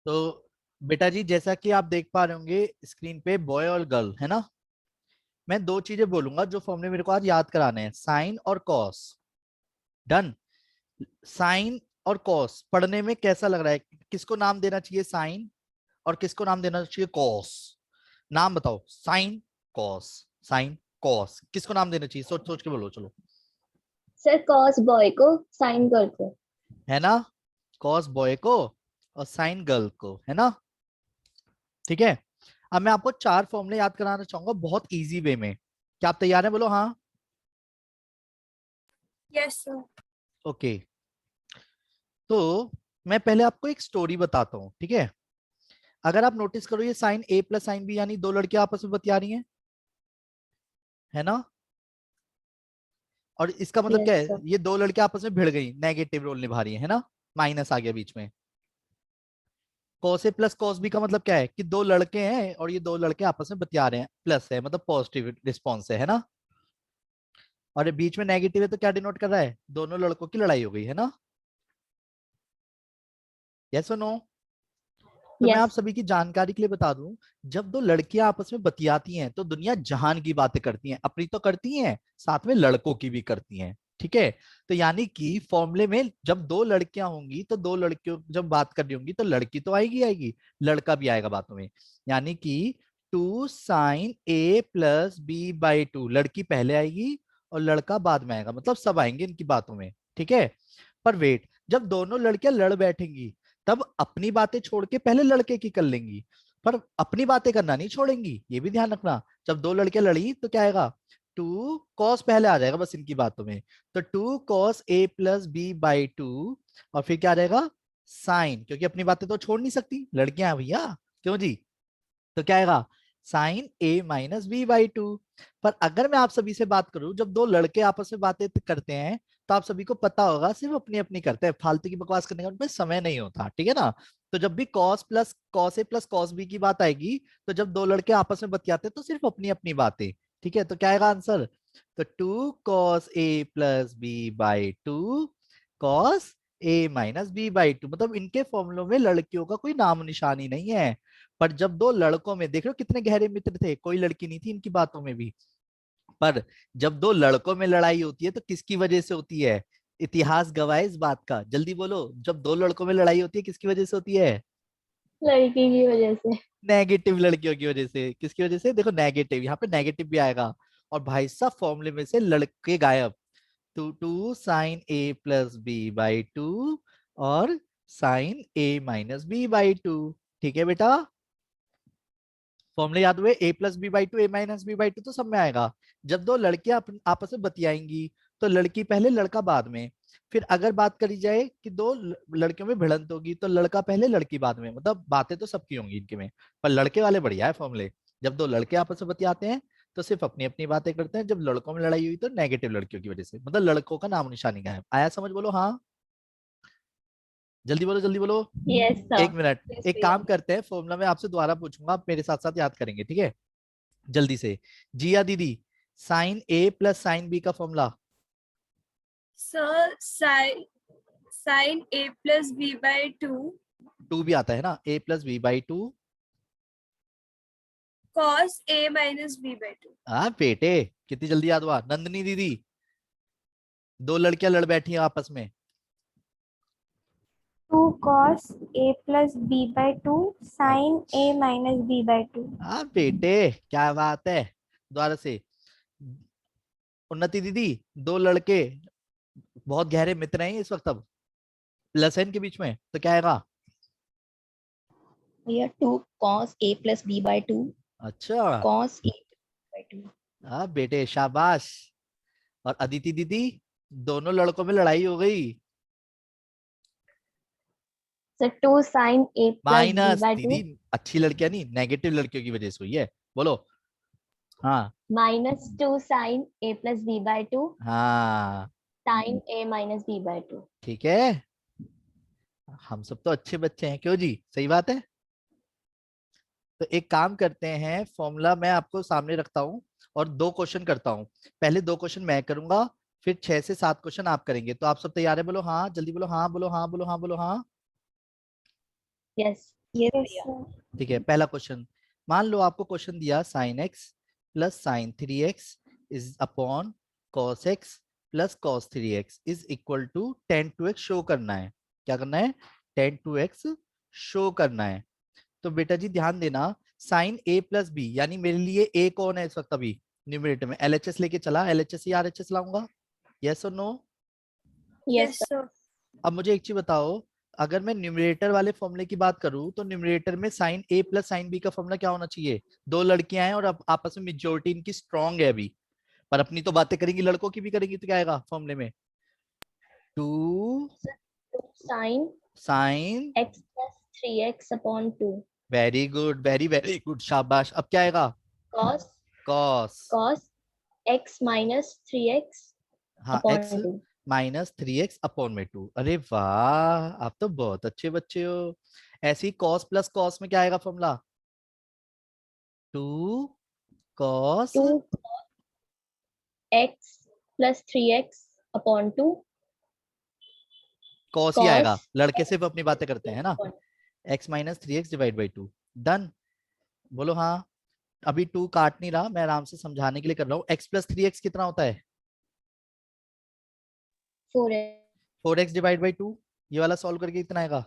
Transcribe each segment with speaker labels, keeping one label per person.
Speaker 1: तो बेटा जी, जैसा कि आप देख पा रहे होंगे स्क्रीन पे बॉय और गर्ल है ना। मैं दो चीजें बोलूंगा जो फॉर्मूले मेरे को आज याद कराने हैं, साइन और कॉस। डन। साइन और कॉस पढ़ने में कैसा लग रहा है? किसको नाम देना चाहिए साइन और किसको नाम देना चाहिए कॉस? नाम बताओ। Sign, cos. साइन, कॉस, किसको नाम देना चाहिए? सोच सोच के बोलो, चलो।
Speaker 2: सर कॉस बॉय को, साइन गर्ल को।
Speaker 1: है ना। कॉस बॉय को और साइन गर्ल को, है ना। ठीक है। अब मैं आपको चार फॉर्मूले याद कराना चाहूंगा बहुत इजी वे में। क्या आप तैयार हैं? बोलो हाँ।
Speaker 3: Yes sir.
Speaker 1: ओके। तो मैं पहले आपको एक स्टोरी बताता हूँ, ठीक है। अगर आप नोटिस करो, ये sign A plus sine B यानी दो लड़कियां आपस में बतिया रही हैं, है ना। और इसका मतलब क्या
Speaker 2: यस
Speaker 1: है?
Speaker 2: सर।
Speaker 1: ये दो लड़कियां आपस में भिड़ गई, नेगेटिव रोल निभा रही है ना। माइनस आ गया बीच में। Cos A plus cos B का मतलब क्या है? कि दो लड़के हैं और ये दो लड़के आपस में बतिया रहे हैं, प्लस है मतलब पॉजिटिव रिस्पॉन्स है ना। और ये बीच में नेगेटिव है तो क्या डिनोट कर रहा है? दोनों लड़कों की लड़ाई हो गई है ना। यस और नो? तो मैं आप
Speaker 2: यस।
Speaker 1: सभी की जानकारी के लिए बता दूं, जब दो लड़कियां आपस में बतियाती हैं तो दुनिया जहान की बातें करती हैं, अपनी तो करती हैं, साथ में लड़कों की भी करती हैं। ठीक है। तो यानी कि फॉर्मूले में जब दो लड़कियां होंगी तो दो लड़कियों जब बात कर रही होंगी तो लड़की तो आएगी आएगी, लड़का भी आएगा बातों में। यानी कि two sine A plus B by two, लड़की पहले आएगी और लड़का बाद में आएगा, मतलब सब आएंगे इनकी बातों में। ठीक है। पर वेट, जब दोनों लड़कियां लड़ बैठेंगी तब अपनी बातें छोड़ के पहले लड़के की कर लेंगी, पर अपनी बातें करना नहीं छोड़ेंगी, ये भी ध्यान रखना। जब दो लड़कियां लड़ी तो क्या आएगा? टू कॉस पहले आ जाएगा बस इनकी बातों में। तो two cos A plus B by two, और फिर क्या रहेगा? साइन, क्योंकि अपनी बातें तो छोड़ नहीं सकती लड़कियां हैं भैया। क्यों जी? तो क्या आएगा? Sine A minus B by two. पर अगर मैं आप सभी से बात करूं, जब दो लड़के आपस में बातें करते हैं तो आप सभी को पता होगा सिर्फ अपनी अपनी करते हैं, फालतू की बकवास करने का उनमें समय नहीं होता, ठीक है ना। तो जब भी cos plus cos A plus cos B की बात आएगी, तो जब दो लड़के आपस में बतियाते हैं तो सिर्फ अपनी अपनी बातें। ठीक है। तो क्या आएगा आंसर? तो two cos A plus B by two cos A minus B by two, मतलब इनके फॉर्मूलों में लड़कियों का कोई नाम निशानी नहीं है। पर जब दो लड़कों में, देख रहे हो कितने गहरे मित्र थे, कोई लड़की नहीं थी इनकी बातों में भी। पर जब दो लड़कों में लड़ाई होती है तो किसकी वजह से होती है? इतिहास गवाह है इस बात का, जल्दी बोलो। जब दो लड़कों में लड़ाई होती है किसकी वजह से होती है?
Speaker 2: लड़की की वजह से।
Speaker 1: नेगेटिव लड़कियों की वजह से। किसकी वजह से? देखो नेगेटिव, यहाँ पे नेगेटिव भी आएगा। और भाई साहब फॉर्मूले में से लड़के गायब। Two two sine A plus B by two और sine A minus B by two. ठीक है बेटा। फॉर्मूले याद हुए? A plus B by two, A minus B by two तो सब में आएगा। जब दो लड़कियां आपस में बतियाएंगी तो लड़की पहले लड़का बाद में। फिर अगर बात करी जाए कि दो लड़कियों में भिड़ंत होगी तो लड़का पहले लड़की बाद में, मतलब बातें तो सबकी होंगी इनके में। पर लड़के वाले बढ़िया है फॉर्मूले। जब दो लड़के आपस में बतियाते हैं तो सिर्फ अपनी अपनी बातें करते हैं, जब लड़कों में लड़ाई हुई तो नेगेटिव लड़कियों की वजह से, मतलब लड़कों का नाम निशानी गायब। आया समझ? बोलो हाँ। जल्दी बोलो जल्दी बोलो।
Speaker 2: Yes sir.
Speaker 1: एक मिनट।
Speaker 2: यस
Speaker 1: एक
Speaker 2: भैया।
Speaker 1: काम करते हैं, फॉर्मूला मैं आपसे दोबारा पूछूंगा, आप मेरे साथ साथ याद करेंगे, ठीक है। जल्दी से। जिया दीदी, sine A plus sine B का formula.
Speaker 3: Sir sine A plus B by two
Speaker 1: two भी आता है ना, A plus B by two.
Speaker 3: Cos A minus B by two.
Speaker 1: हाँ बेटे, कितनी जल्दी याद हुआ। नंदनी दीदी, दो लड़कियां लड़ बैठी हैं आपस में।
Speaker 4: Two cos A plus B by two sine A
Speaker 1: अच्छा।
Speaker 4: Minus B by two.
Speaker 1: हाँ बेटे, क्या बात है। दोबारा से। उन्नति दीदी, दो लड़के बहुत गहरे मित्र हैं इस वक्त, अब प्लस है इनके बीच में, तो क्या आएगा?
Speaker 5: भैया two cos A plus B by two
Speaker 1: अच्छा।
Speaker 5: Cos A by two.
Speaker 1: हाँ बेटे शाबाश। और अदिति दीदी, दोनों लड़कों में लड़ाई हो गई।
Speaker 2: Sir two sine A plus B
Speaker 1: minus
Speaker 2: by
Speaker 1: दीदी,
Speaker 2: टू
Speaker 1: अच्छी लड़कियां नहीं, नेगेटिव लड़कियों की वजह से हुई है। बोलो हाँ।
Speaker 2: Minus two sine A plus B by two
Speaker 1: हाँ
Speaker 2: sine A minus B by two.
Speaker 1: ठीक है। हम सब तो अच्छे बच्चे हैं, क्यों जी? सही बात है। तो एक काम करते हैं, फॉर्मूला मैं आपको सामने रखता हूँ और दो क्वेश्चन करता हूँ। पहले दो क्वेश्चन मैं करूंगा, फिर 6 से 7 क्वेश्चन आप करेंगे। तो आप सब तैयार है? बोलो हाँ जल्दी, बोलो हाँ, बोलो हाँ, बोलो हाँ, बोलो हाँ।
Speaker 2: यस
Speaker 5: Yes,
Speaker 4: Yes,
Speaker 5: भैया.
Speaker 4: sir.
Speaker 1: ठीक है, पहला क्वेश्चन, मान लो आपको क्वेश्चन दिया sine X plus sine 3x is upon cos X plus cos 3x is equal to 10 2x show करना है। क्या करना है? 10 2x शो करना है। तो बेटा जी ध्यान देना, साइन a प्लस बी, यानी मेरे लिए a कौन है इस वक्त अभी न्यूमरेटर में? LHS लेके चला, LHS या RHS लाऊंगा? यस और नो?
Speaker 2: Yes
Speaker 3: Yes, sir.
Speaker 1: अब मुझे एक चीज बताओ, अगर मैं न्यूमरेटर वाले फॉर्मूले की बात करूं तो न्यूमरेटर में sign A plus sine B का फॉर्मूला क्या होना चाहिए? दो लड़कियां हैं और अब आपस में मेजोरिटी इनकी स्ट्रांग है अभी, पर अपनी तो बातें करेंगी, लड़कों की भी करेंगी, तो क्या आएगा फॉर्मूले में? 2
Speaker 2: sine
Speaker 1: sine,
Speaker 2: x plus 3x upon 2
Speaker 1: very good, very very good, शाबाश। अब क्या आएगा?
Speaker 2: Cos
Speaker 1: cos,
Speaker 2: cos x minus 3x
Speaker 1: हाँ
Speaker 2: upon
Speaker 1: x
Speaker 2: 2
Speaker 1: minus 3x upon में 2। अरे वाह, आप तो बहुत अच्छे बच्चे हो। ऐसे ही कॉस प्लस कॉस में क्या आएगा formula? 2 cos,
Speaker 2: 2 x plus 3x upon 2
Speaker 1: cos ही
Speaker 2: कॉस
Speaker 1: आएगा, लड़के सिर्फ अपनी बातें करते हैं ना। x minus 3x divide by 2, done. बोलो हाँ। अभी 2 काट नहीं रहा, मैं आराम से समझाने के लिए कर रहा हूँ। x प्लस 3x कितना होता है?
Speaker 2: 4x
Speaker 1: 4x डिवाइड बाई 2, ये वाला सॉल्व करके कितना आएगा?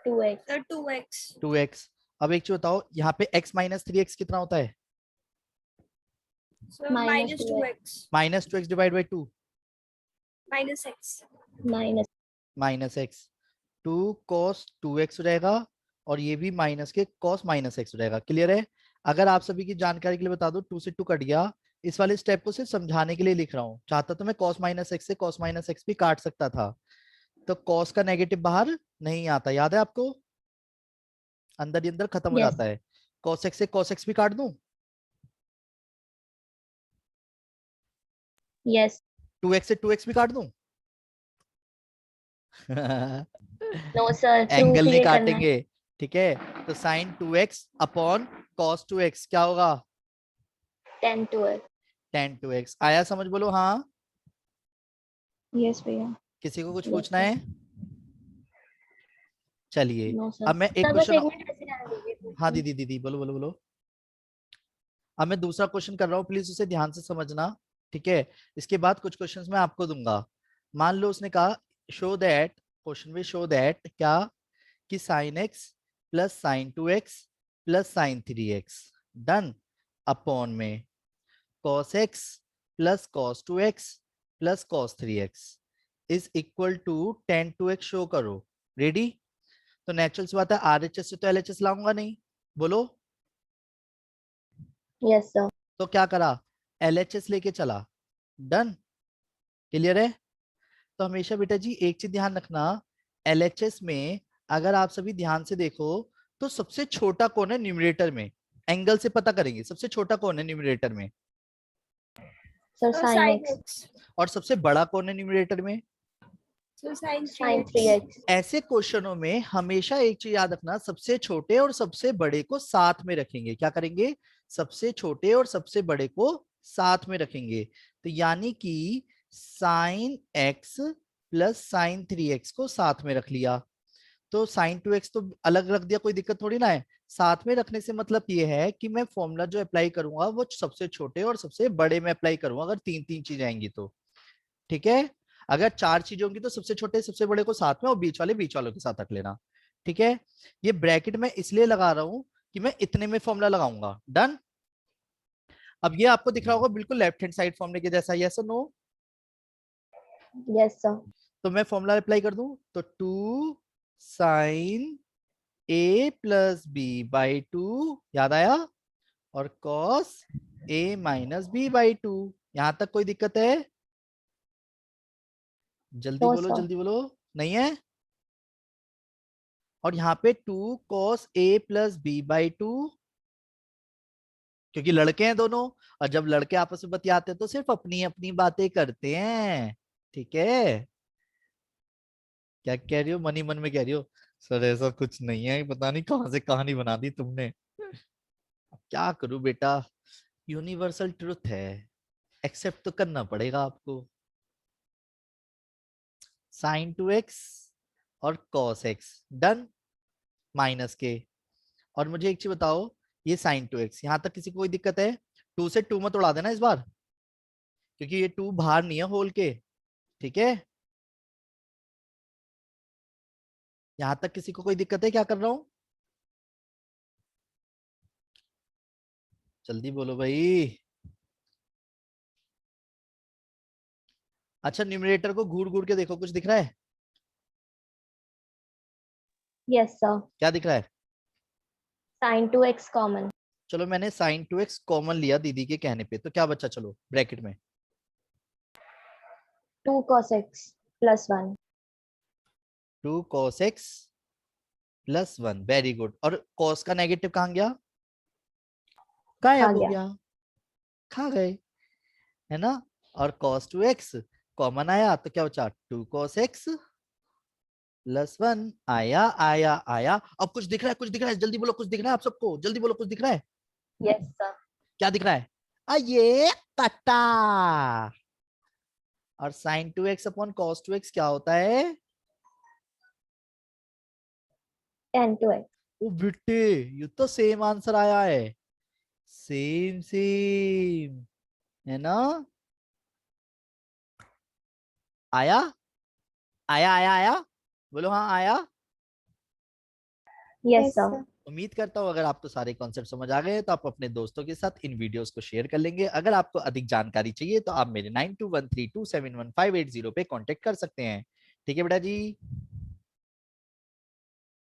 Speaker 2: 2x
Speaker 3: Sir, 2x.
Speaker 1: 2x। अब एक चीज बताओ, यहाँ पे x माइनस 3x कितना होता है?
Speaker 3: Sir,
Speaker 2: minus
Speaker 3: minus
Speaker 2: 2x
Speaker 3: 2x.
Speaker 1: Minus 2x divide by 2,
Speaker 3: Minus x.
Speaker 2: Minus
Speaker 1: minus x. 2 cos 2x हो जाएगा, और ये भी माइनस के cos माइनस एक्स हो जाएगा। क्लियर है? अगर आप सभी की जानकारी के लिए बता दो, 2 से 2 कट गया, इस वाले स्टेप को सिर्फ समझाने के लिए लिख रहा हूँ। चाहता तो मैं cos माइनस एक्स से cos माइनस एक्स भी काट सकता था, तो cos का नेगेटिव बाहर नहीं आता, याद है आपको? अंदर ही अंदर खत्म हो
Speaker 2: यस
Speaker 1: जाता है। cos x से cos x भी काट दूं?
Speaker 2: यस
Speaker 1: 2x से 2x भी काट दूं?
Speaker 2: नो सर प्रूफ
Speaker 1: एंगल नहीं
Speaker 2: ये करना है
Speaker 1: काटेंगे, ठीक है? तो sign 2x upon cos 2x क्या होगा?
Speaker 2: 10 2x
Speaker 1: 10 2x आया समझ? बोलो हाँ।
Speaker 4: Yes, भैया.
Speaker 1: किसी को कुछ
Speaker 2: यस
Speaker 1: पूछना
Speaker 2: सर
Speaker 1: है? चलिए,
Speaker 2: नो
Speaker 1: अब
Speaker 2: सर
Speaker 1: मैं एक
Speaker 2: सर बस
Speaker 1: क्वेश्चन,
Speaker 2: एक मिनट ऐसे रहने दीजिए
Speaker 1: हाँ
Speaker 2: क्वेश्चन
Speaker 1: दीदी दीदी बोलो बोलो बोलो। अब मैं दूसरा क्वेश्चन कर रहा हूँ, प्लीज उसे ध्यान से समझना, ठीक है? इसके बाद कुछ क्वेश्चंस मैं आपको दूंगा। मान लो उसने कहा शो दैट, क्वेश्चन में शो दैट क्या, कि sine X plus sine 2x plus sine 3x, done, upon में cos x plus cos 2x plus cos 3x is equal to 10 2x show करो। रेडी? तो नेचुरल सी बात है, RHS से तो LHS लाऊंगा नहीं, बोलो।
Speaker 2: यस सर
Speaker 1: तो क्या करा? LHS लेके चला, डन। क्लियर है? तो हमेशा बेटा जी एक चीज ध्यान रखना, LHS में अगर आप सभी ध्यान से देखो तो सबसे छोटा कौन है न्यूमरेटर में? एंगल से पता करेंगे सबसे छोटा कौन है न्यूमरेटर में,
Speaker 2: sir
Speaker 3: Sir,
Speaker 2: sine
Speaker 3: sin
Speaker 2: x
Speaker 3: x.
Speaker 1: और सबसे बड़ा कौन है न्यूमरेटर में?
Speaker 3: Sir, sin
Speaker 2: sign
Speaker 3: 3x.
Speaker 2: 3x
Speaker 1: ऐसे क्वेश्चनों में हमेशा एक चीज याद रखना, सबसे छोटे और सबसे बड़े को साथ में रखेंगे। क्या करेंगे? सबसे छोटे और सबसे बड़े को साथ में रखेंगे। तो यानी कि sine X plus sine 3x को साथ में रख लिया, तो साइन 2x तो अलग रख दिया, कोई दिक्कत थोड़ी ना है। साथ में रखने से मतलब ये है कि मैं फॉर्मूला जो अप्लाई करूंगा वो सबसे छोटे और सबसे बड़े में अप्लाई करूंगा, अगर तीन तीन चीजें आएंगी तो। ठीक है? अगर चार चीजें होंगी तो सबसे छोटे सबसे बड़े को साथ में और बीच वाले बीच वालों के साथ रख लेना। ठीक है? ये ब्रैकेट में इसलिए लगा रहा हूं कि मैं इतने में फॉर्मूला लगाऊंगा, डन। अब ये आपको दिख रहा होगा बिल्कुल लेफ्ट हैंड साइड फॉर्मूले के जैसा, यस और नो?
Speaker 2: यस सर
Speaker 1: तो मैं फॉर्मूला अप्लाई कर दूं तो 2 sine a plus B by 2, याद आया? और cos a minus B by 2। यहां तक कोई दिक्कत है? जल्दी
Speaker 2: नो
Speaker 1: बोलो
Speaker 2: सर
Speaker 1: जल्दी बोलो, नहीं है? और यहाँ पे 2 cos a plus B by 2, क्योंकि लड़के हैं दोनों, और जब लड़के आपस में बतियाते हैं तो सिर्फ अपनी अपनी बातें करते हैं। ठीक है? क्या कह रही हो? मनी मन में कह रही हो सर ऐसा कुछ नहीं है, पता नहीं कहां से कहानी बना दी तुमने। अब क्या करूं बेटा, यूनिवर्सल ट्रुथ है, एक्सेप्ट तो करना पड़ेगा आपको। साइन 2x और cos x, डन। माइनस के। और मुझे एक चीज बताओ, ये साइन 2x, यहाँ तक किसी को कोई दिक्कत है? 2 से 2 मत उड़ा देना इस बार, क्योंकि ये 2 बाहर नहीं है होल के, ठीक है? यहाँ तक किसी को कोई दिक्कत है क्या कर रहा हूं? जल्दी बोलो भाई। अच्छा, न्यूमरेटर को घूर घूर के देखो, कुछ दिख रहा है?
Speaker 2: Yes sir.
Speaker 1: क्या दिख रहा है?
Speaker 2: sin 2x common.
Speaker 1: चलो मैंने साइन 2x कॉमन लिया दीदी के कहने पे, तो क्या बचा? चलो ब्रैकेट में
Speaker 2: 2 cos x plus 1।
Speaker 1: 2 cos x plus 1, very good. और cos का नेगेटिव कहाँ गया? गायब हो
Speaker 2: गया।
Speaker 1: गया, खा गए, है ना? और cos 2x कॉमन आया तो क्या बचा? 2 cos x प्लस 1। आया आया आया। अब कुछ दिख रहा है? कुछ दिख रहा है? जल्दी बोलो, कुछ दिख रहा है आप सबको? जल्दी बोलो, कुछ दिख रहा है?
Speaker 2: Yes sir.
Speaker 1: क्या दिख रहा है? ये कटा। और sin 2x upon cos 2x क्या होता है?
Speaker 2: tan 2x।
Speaker 1: ओ बेटे, ये तो सेम आंसर आया है, सेम सेम, है ना? आया आया आया आया, बोलो हाँ आया।
Speaker 2: Yes
Speaker 4: Yes,
Speaker 2: sir.
Speaker 4: sir.
Speaker 1: उम्मीद करता हूँ अगर आपको सारे कॉन्सेप्ट समझ आ गए तो आप अपने दोस्तों के साथ इन वीडियोस को शेयर कर लेंगे। अगर आपको अधिक जानकारी चाहिए तो आप मेरे 9213271580 पे कांटेक्ट कर सकते हैं। ठीक है बेटा जी।